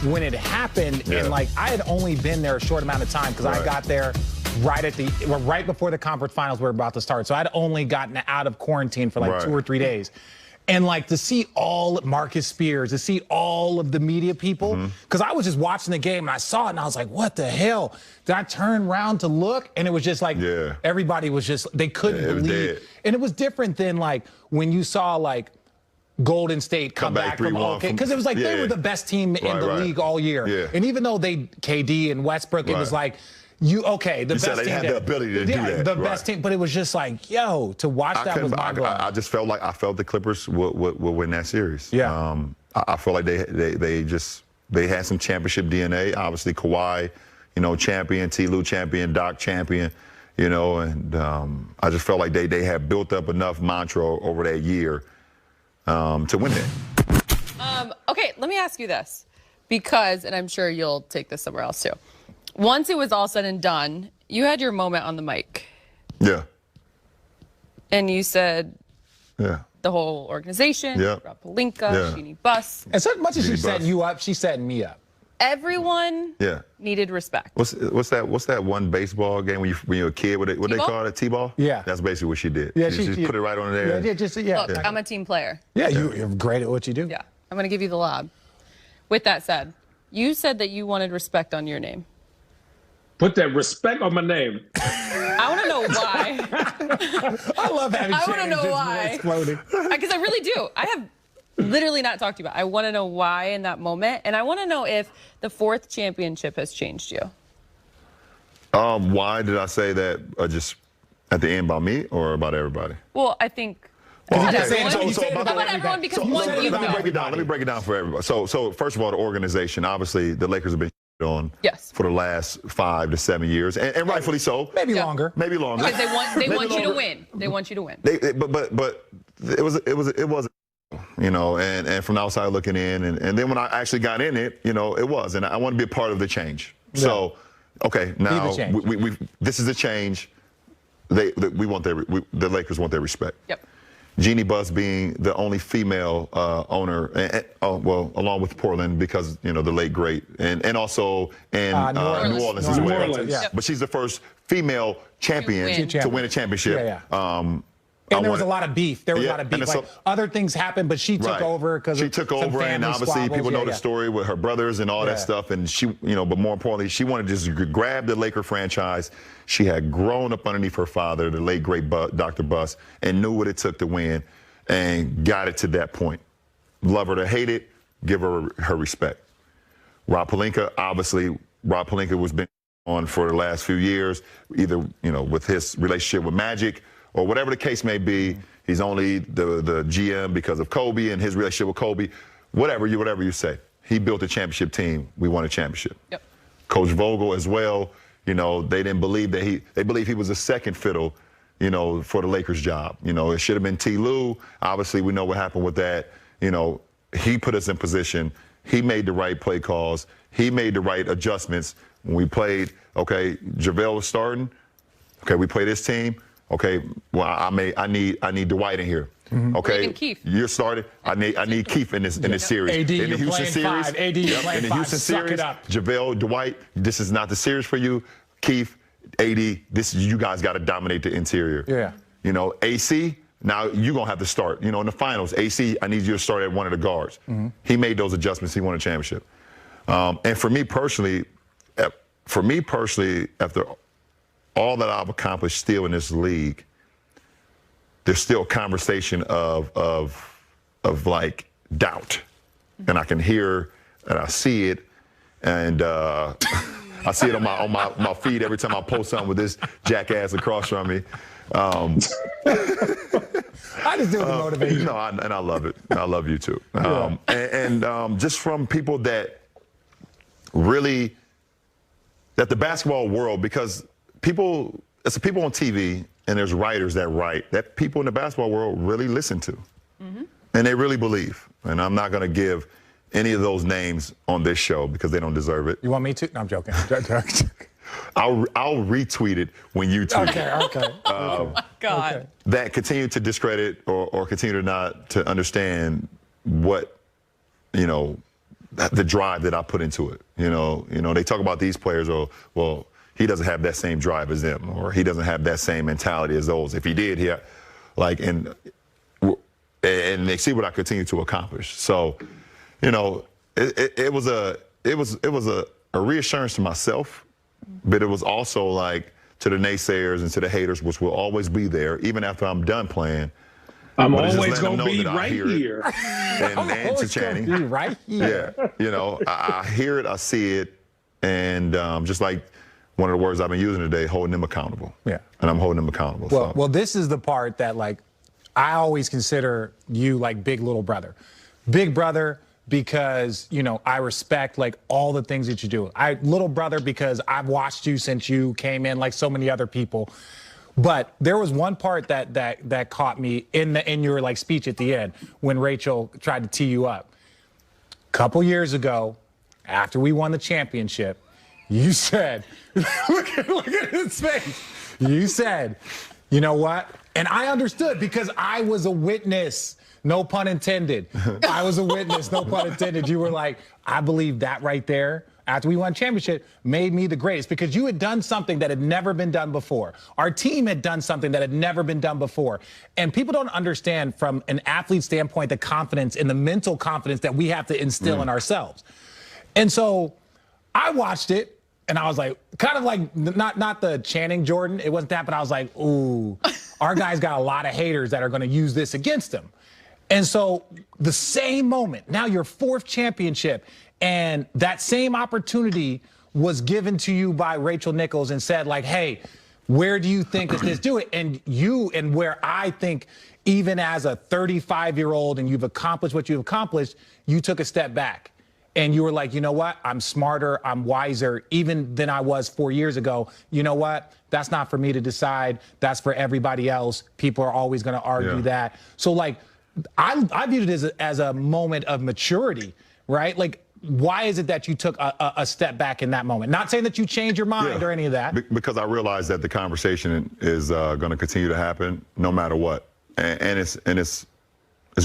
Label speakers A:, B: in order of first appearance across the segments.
A: when it happened, and like I had only been there a short amount of time because I got there right before the conference finals were about to start. So I'd only gotten out of quarantine for like 2 or 3 days. And like to see all Marcus Spears, to see all of the media people, because I was just watching the game and I saw it and I was like, what the hell? Then I turned around to look and it was just like everybody was just, they couldn't believe. And it was different than like when you saw like Golden State come back from because it was like they were the best team in the league all year. And even though KD and Westbrook, it was like, the best team.
B: They had the ability to do that.
A: The best team, but it was just like, yo, to watch that was mind-blowing.
B: I just felt like the Clippers would win that series. I feel like they had some championship DNA. Obviously, Kawhi, champion, T. Lue champion, Doc champion, and I just felt like they had built up enough mantra over that year to win that.
C: Okay, let me ask you this, because, and I'm sure you'll take this somewhere else too. Once it was all said and done, you had your moment on the mic.
B: Yeah.
C: And you said the whole organization, Rob Pelinka, Jeannie Buss.
A: As much as she setting you up, she's setting me up.
C: Everyone needed respect.
B: What's that one baseball game when you're a kid? What they call it? T-ball?
A: Yeah.
B: That's basically what she did.
A: Yeah,
B: she just put it right on there.
C: Look, I'm a team player.
A: Yeah, you're great at what you do.
C: Yeah, I'm going to give you the lob. With that said, you said that you wanted respect on your name.
D: Put that respect on my name.
C: I want to know why.
A: I love having
C: I want to know why. Because I really do. I have literally not talked to you about it. I want to know why in that moment. And I want to know if the 4th championship has changed you.
B: Why did I say that just at the end about me or about everybody?
C: Well, I think...
A: about
C: everyone because
B: Let me break it down for everybody. So first of all, the organization, obviously the Lakers have been on for the last 5 to 7 years, and rightfully so.
A: Maybe longer.
B: Maybe longer.
C: Because they want you to win. They want you to win.
B: But it was and from the outside looking in, and then when I actually got in it, it was, and I want to be a part of the change. So, okay, now we this is a change. The Lakers want their respect.
C: Yep.
B: Jeannie Buss being the only female owner, along with Portland because, the late great, and also in New Orleans as well. But she's the first female champion to win a championship.
A: And there was a lot of beef. There was a lot of beef. Like, other things happened, but she took over because
B: she took over, and obviously people know the story with her brothers and all that stuff. And she, but more importantly, she wanted to just grab the Laker franchise. She had grown up underneath her father, the late great Dr. Buss, and knew what it took to win, and got it to that point. Love her to hate it, give her her respect. Rob Pelinka, obviously, was been on for the last few years, either with his relationship with Magic, or whatever the case may be. He's only the GM because of Kobe and his relationship with Kobe. Whatever you say. He built a championship team. We won a championship.
C: Yep.
B: Coach Vogel as well. They didn't believe that they believe he was a second fiddle, for the Lakers job. It should have been T. Lue. Obviously, we know what happened with that. He put us in position. He made the right play calls. He made the right adjustments. When we played, okay, JaVale was starting. Okay, we played this team. Okay, well, I need Dwight in here. Okay, you're starting. I need Keith in this series.
A: AD,
B: in the Houston series.
A: AD, you're playing
B: in the
A: 5.
B: Houston
A: Suck
B: series.
A: it up.
B: JaVale, Dwight, this is not the series for you. Keith, AD, you guys got to dominate the interior.
A: Yeah.
B: AC. Now you're gonna have to start. In the finals, AC, I need you to start at one of the guards. He made those adjustments. He won a championship. And for me personally, after all that I've accomplished still in this league, there's still a conversation of like doubt. And I can hear and I see it, and I see it on my feed every time I post something with this jackass across from me.
A: I just do it to motivate you.
B: No, and I love it. I love you too. Just from people that really, that the basketball world, because it's the people on TV and there's writers that write, that people in the basketball world really listen to. And they really believe. And I'm not going to give any of those names on this show because they don't deserve it.
A: You want me to? No, I'm joking.
B: I'll retweet it when you tweet it.
A: Okay.
C: Oh my God.
A: Okay.
B: That continue to discredit or continue to not to understand what, the drive that I put into it. You know, they talk about these players, or well, he doesn't have that same drive as them, or he doesn't have that same mentality as those. If he did, and they see what I continue to accomplish. So, you know, it was a reassurance to myself, but it was also like to the naysayers and to the haters, which will always be there, even after I'm done playing.
D: I'm always going to be right here.
B: And to Channing.
A: Be right here.
B: Yeah, you know, I hear it, I see it, and just like one of the words I've been using today, holding them accountable. Yeah. And I'm holding them accountable.
A: Well, this is the part that, like, I always consider you like big little brother. Big brother because, you know, I respect, like, all the things that you do. Little brother because I've watched you since you came in, like so many other people. But there was one part that caught me in your like speech at the end when Rachel tried to tee you up. A couple years ago, after we won the championship, you said, look at his face. You said, you know what? And I understood because I was a witness. No pun intended. I was a witness, no pun intended. You were like, I believe that right there, after we won championship, made me the greatest because you had done something that had never been done before. Our team had done something that had never been done before. And people don't understand from an athlete standpoint the confidence and the mental confidence that we have to instill in ourselves. And so I watched it and I was like, kind of like, not the Channing Jordan, it wasn't that, but I was like, ooh, our guy's got a lot of haters that are going to use this against him. And so the same moment, now your fourth championship, and that same opportunity was given to you by Rachel Nichols and said, like, hey, where do you think that this do it? And where I think even as a 35-year-old and you've accomplished what you've accomplished, you took a step back. And you were like, you know what? I'm smarter, I'm wiser, even than I was 4 years ago. You know what? That's not for me to decide. That's for everybody else. People are always going to argue that. So, like, I viewed it as a moment of maturity, right? Like, why is it that you took a step back in that moment? Not saying that you changed your mind or any of that.
B: Because I realized that the conversation is going to continue to happen no matter what. And it's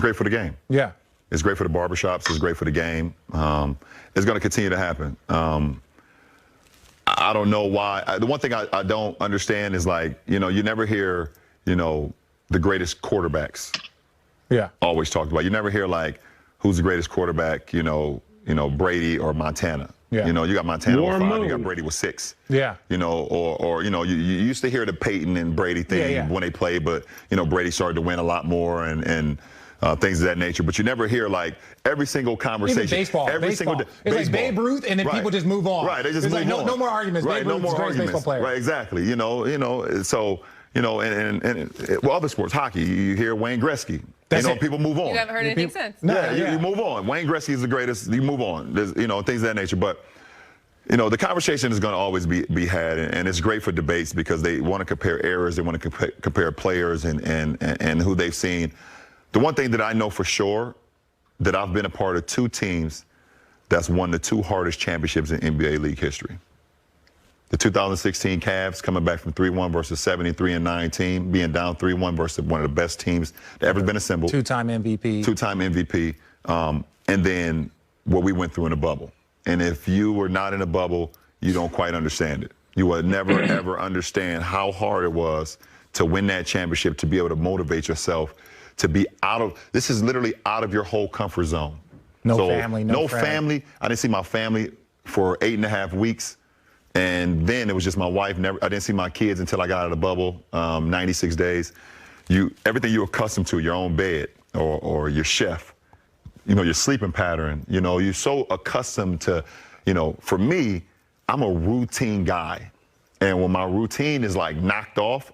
B: great for the game.
A: Yeah.
B: It's great for the barbershops. It's great for the game. It's going to continue to happen. I don't know why. The one thing I don't understand is, like, you know, you never hear, you know, the greatest quarterbacks always talked about. You never hear, like, who's the greatest quarterback, you know, Brady or Montana. Yeah. You know, you got Montana with 5, you got Brady with 6. Yeah. You know, or you know, you used to hear the Peyton and Brady thing when they played, but, you know, Brady started to win a lot more and things of that nature. But you never hear, like, every single conversation.
A: Even baseball. It's like Babe Ruth, and then people just move on.
B: Right, they just move on.
A: No more arguments.
B: Right,
A: Babe
B: no more arguments.
A: Baseball player.
B: Right, exactly. You know, so, you know, well, other sports, hockey, you hear Wayne Gretzky. People move on.
C: You haven't heard anything since.
B: You move on. Wayne Gretzky is the greatest. You move on. There's, you know, things of that nature. But, you know, the conversation is going to always be had, and it's great for debates because they want to compare errors. They want to compare players and who they've seen. The one thing that I know for sure, that I've been a part of 2 teams that's won the 2 hardest championships in NBA league history. The 2016 Cavs coming back from 3-1 versus 73-9 team, being down 3-1 versus one of the best teams that ever been assembled.
A: 2-time MVP.
B: 2-time MVP. And then what we went through in the bubble. And if you were not in a bubble, you don't quite understand it. You will never, ever understand how hard it was to win that championship, to be able to motivate yourself, to be this is literally out of your whole comfort zone.
A: No family, no
B: family. I didn't see my family for 8.5 weeks. And then it was just my wife. I didn't see my kids until I got out of the bubble, 96 days. Everything you're accustomed to, your own bed or your chef, you know, your sleeping pattern, you know, you're so accustomed to, you know, for me, I'm a routine guy. And when my routine is, like, knocked off,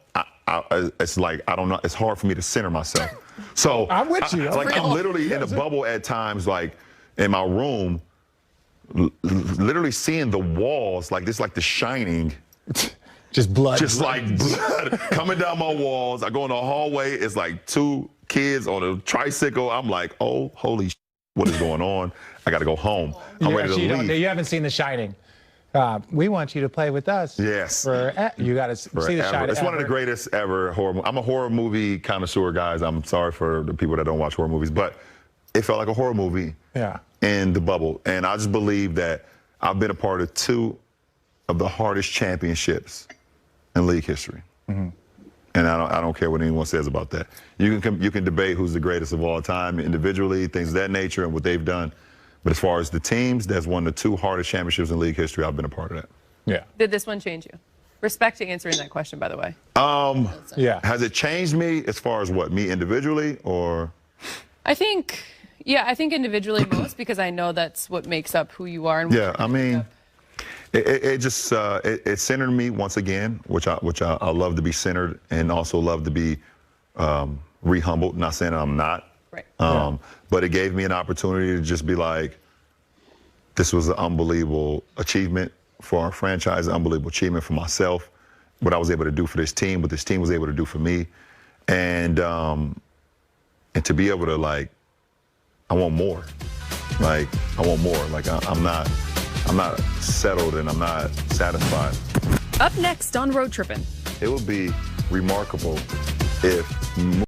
B: it's like, I don't know, it's hard for me to center myself. So
A: I'm with you.
B: I'm literally in a bubble at times, like, in my room, literally seeing the walls like this, like The Shining.
A: Just blood.
B: Just like blood coming down my walls. I go in the hallway. It's like 2 kids on a tricycle. I'm like, oh, holy shit, what is going on? I got to go home. I'm ready to leave.
A: You haven't seen The Shining. We want you to play with us.
B: Yes.
A: You got to see The Shining.
B: It's one of the greatest ever horror movies. I'm a horror movie connoisseur, guys. I'm sorry for the people that don't watch horror movies, but it felt like a horror movie.
A: Yeah.
B: in the bubble. And I just believe that I've been a part of 2 of the hardest championships in league history. Mm-hmm. And I don't care what anyone says about that. You can debate who's the greatest of all time individually, things of that nature, and what they've done. But as far as the teams, that's one of the 2 hardest championships in league history. I've been a part of that.
A: Yeah.
C: Did this one change you? Respect to answering that question, by the way.
B: Yeah. Has it changed me as far as what, me individually, or?
C: I think individually most, because I know that's what makes up who you are. And
B: yeah, I mean, it just it centered me once again, which I love to be centered and also love to be re-humbled. Not saying I'm not,
C: right.
B: But it gave me an opportunity to just be like, this was an unbelievable achievement for our franchise, an unbelievable achievement for myself, what I was able to do for this team, what this team was able to do for me, and to be able to, like, I want more. Like, I want more. Like, I'm not settled and I'm not satisfied.
C: Up next on Road Trippin'.
B: It would be remarkable if